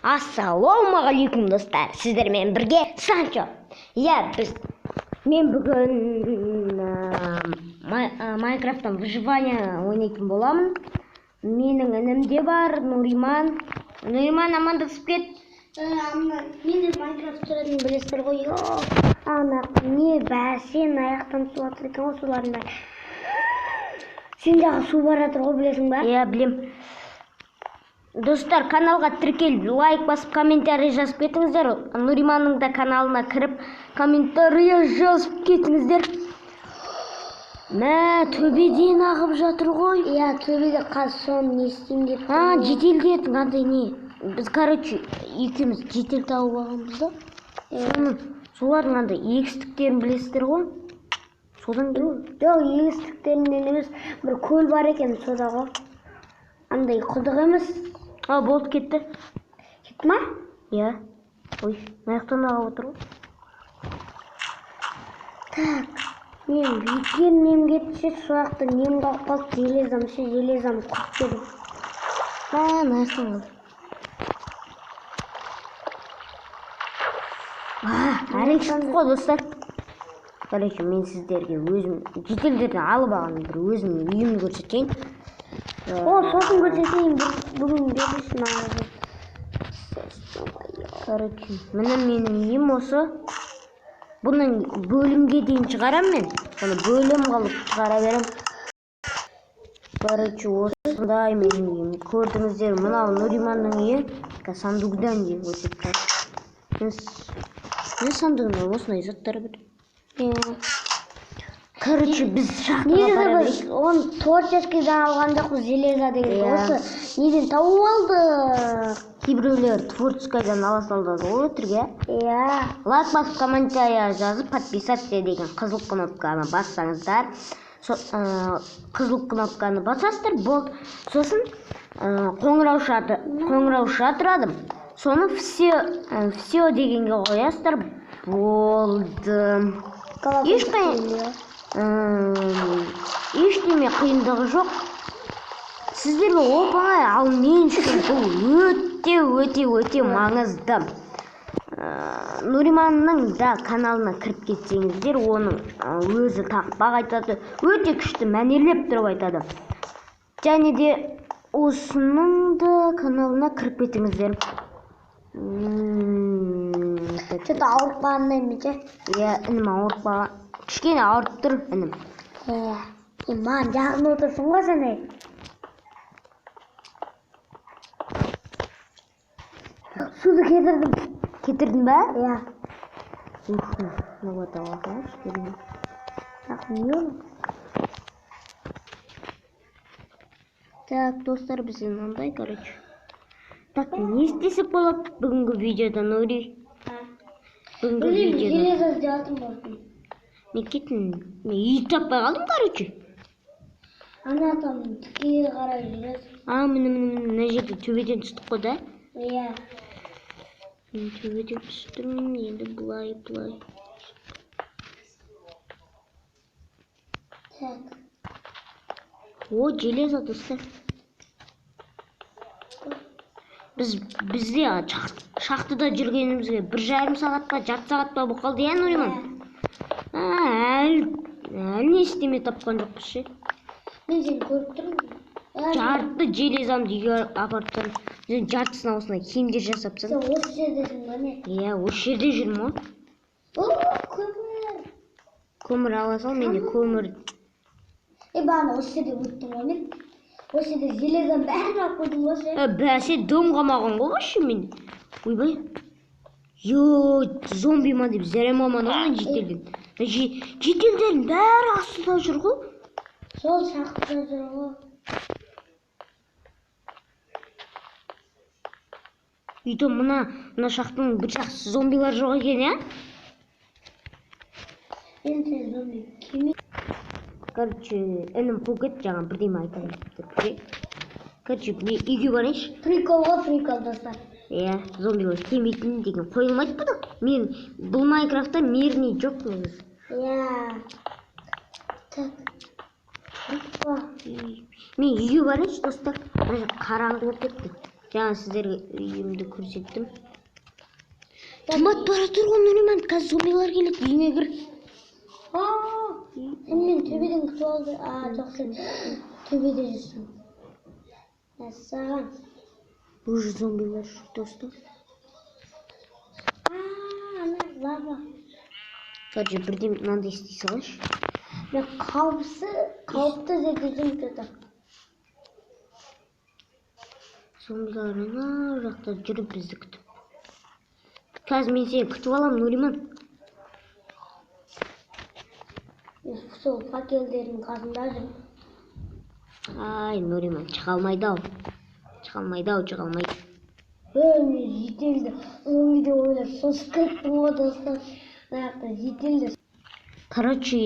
Ассалаумағалейкум достар, сіздермен бірге Санчо. Мен бүгін Майнкрафттан выживание ойнайтын боламын. Менің інім де бар, Нуриман. Нуриман, амандасып кет. Мен Майнкрафт сүретін білесіздер ғой. Не бәсен аяқтан су атыр екен ғой, суларында. Сен жағы су баратыр ғой, білесің ба? Иә, білем. Достар, каналға тіркеліп, лайк басып, комментарий жазып кетіңіздер. Нуриманның да каналына кіріп, комментарий жазып кетіңіздер. Төбеден ағып жатыр ғой. Иә, төбеде қазсон не істейм деп. Жетелдетін қандай не? Біз, екеуміз жетел тауып алғанбыз да. Солардың қандай егістіктерін білесіздер ғой. Содан жоқ, егістіктерінен емес, бір көл бар екен сода ғой. Андай құдық емес. Болды, кетті. Кетті ма? Иә. Ой, аяқтан ағып отыр ғой. Так, мен бүйкен нем кетсе, сұрақты нем қалып қалды, железам құп дедім. Аяқтан қалды. Әрең шықты ғой, достар. Короче, мен сіздерге өзім жетелдерден алып алған бір өзім үйімді көрсетейін. Сосын көрсетейін, бүгін бересін ағызы. Короче, менің үйім осы. Бұның бөлімге дейін шығарам мен. Бұны бөлім қалып шығара берем. Короче, осындай менің үйім. Көрдіңіздер, мынау Нуриманның үйі. Сандугдан дейін көрсетті. Мен сандугдан осындай заттар бір. Короче, біз шахтаға барамыз. Он творческийден алған жоқпыз, железа деген. Осы неден тауып алды. Кейбіреулер творческийден ала салды ғой өтірге. Иә. Лайк басып, комментарий жазып, подписаться деген қызыл кнопканы бассаңыздар. Қызыл кнопканы басасыздар, болды. Сосын қоңырауша тұрады. Соны все дегенге қоясыздар, болды. Ештеме қиындығы жоқ. Сіздерге оп-оңай, ал мен үшін бұл өте маңызды. Нуриманның да каналына кіріп кетсеңіздер, оның өзі тақпақ айтады, өте күшті мәнерлеп тұрып айтады. Және де осының да каналына кіріп кетіңіздер. Что-то ауырып қалғандай ме? Иә, інім ауырып қалған. Кішкене ауырып тұр, інім. Маған жағын отырсың ғой сәне. Суды кетірдім. Кетірдің ба? Иә. Вот алған кішкене. Так, не olur? Так, достар, бізден мынандай, короче. Так, не істесек болады бүгінгі видеода, Нури? Бүгінгі видеода. Железа сделатым болсын. Мен кеттім, мен үй таппай қалдым, короче. Ана там тіке қарай жүресің. Мына жерде төбеден түстік қой да? Иә. Мен төбеден түстім, енді бұлай. Так. Железа, достар. Бізде шахтада жүргенімізге 1,5 сағат па, жарты сағат па бұл қалды, иә, Нуриман? Әлі не істеме тапқан жоқпыз ше. Мен сені көріп тұрмын. Жарты железамды үйге апарып тұрмын. Сен жартысына осындай киімдер жасапсың. Сен осы жердесің ба не? Иә, осы жерде жүрмін ғой. Көмір. Көмір ала сал, менде көмір. Бана осы жерде өттім ғой мен. Осы жерде железам бәрін алып қойдым ғой сен. Бәсе дым қалмаған ғой ше мен. Ойбай. Зомби ма деп зәрем алмады ғой жетелден. Жетелдердің бәрі астында жүр ғой. Сол шахтада жүр ғой. Үйді мына шахтың бір жақсы зомбилар жоқ екен, иә? Мен сен зомби кеме. Короче, інім қол кетті, жаңа бірдеме айтайын деп. Короче, үйге барайыншы. Прикол ғой, прикол достар. Иә, зомбилар келмейтін деген қойылмайды бұда. Мен бұл Майнкрафтта мирный жоқ негізі. Иә. Так. Мен үйге барайыншы достар. Мына қараңғы болып кетті. Жаңа сіздерге үйімді көрсеттім. Тымат бара тұр ғой Нұриман, қазір зомбилар келеді, үйіңе кір. Сен мен төбеден күтіп алды. Жоқ, сен төбеде жүрсің. Саған. Бұл же зомбилар жүр достар. Ана лава. Короче, бірден мынандай істей салайыншы. Мен қауіпті жерде жүріп жатам. Зомбилар ана жақта жүріп бізді күтіп. Қазір мен сені күтіп аламын, Нұриман. Сол факелдердің қасында жүрмін. Ай, Нұриман, шыға алмайды. Мен жетелді. Зомбиде ойлап сосып кеттім ғой достар. Мына жақта жетелді. Короче,